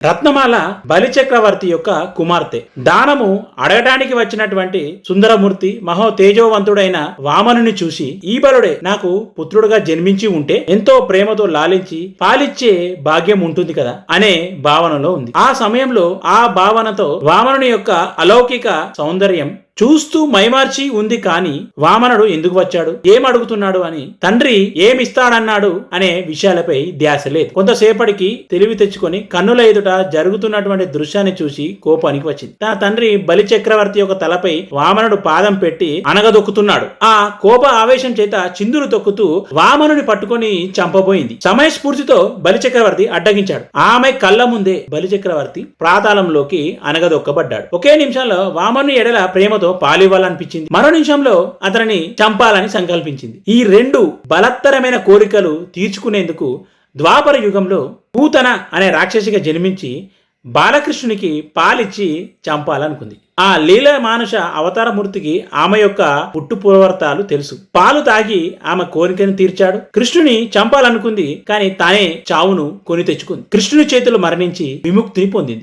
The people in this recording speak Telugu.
రత్నమాల బలిచక్రవర్తి యొక్క కుమార్తె. దానము అడగటానికి వచ్చినటువంటి సుందరమూర్తి మహో తేజోవంతుడైన వామనుని చూసి, ఈ బలుడే నాకు పుత్రుడుగా జన్మించి ఉంటే ఎంతో ప్రేమతో లాలించి పాలిచ్చే భాగ్యం ఉంటుంది కదా అనే భావనలో ఉంది. ఆ సమయంలో ఆ భావనతో వామనుని యొక్క అలౌకిక సౌందర్యం చూస్తూ మైమార్చి ఉంది. కాని వామనుడు ఎందుకు వచ్చాడు, ఏం అడుగుతున్నాడు అని, తండ్రి ఏమిస్తాడన్నాడు అనే విషయాలపై ధ్యాస లేదు. కొంతసేపటికి తెలివి తెచ్చుకొని కన్నుల ఎదుట జరుగుతున్నటువంటి దృశ్యాన్ని చూసి కోపానికి వచ్చింది. తన తండ్రి బలి చక్రవర్తి యొక్క తలపై వామనుడు పాదం పెట్టి అనగదొక్కుతున్నాడు. ఆ కోప ఆవేశం చేత చిందులు తొక్కుతూ వామనుని పట్టుకొని చంపబోయింది. సమయస్ఫూర్తితో బలి చక్రవర్తి అడ్డగించాడు. ఆమె కళ్ళ ముందే బలి చక్రవర్తి ప్రాతాళంలోకి అనగదొక్కబడ్డాడు. ఒకే నిమిషంలో వామనుని ఎడల ప్రేమతో పాలివ్వాలనిపించింది. మరో నిమిషంలో అతనిని చంపాలని సంకల్పించింది. ఈ రెండు బలత్తరమైన కోరికలు తీర్చుకునేందుకు ద్వాపర యుగంలో పూతన అనే రాక్షసిగా జన్మించి బాలకృష్ణునికి పాలిచ్చి చంపాలనుకుంది. ఆ లీల మానుష అవతారమూర్తికి ఆమె యొక్క పుట్టు పూర్వర్తాలు తెలుసు. పాలు తాగి ఆమె కోరికను తీర్చాడు. కృష్ణుని చంపాలనుకుంది, కానీ తానే చావును కొని తెచ్చుకుంది. కృష్ణుని చేతులు మరణించి విముక్తిని పొందింది.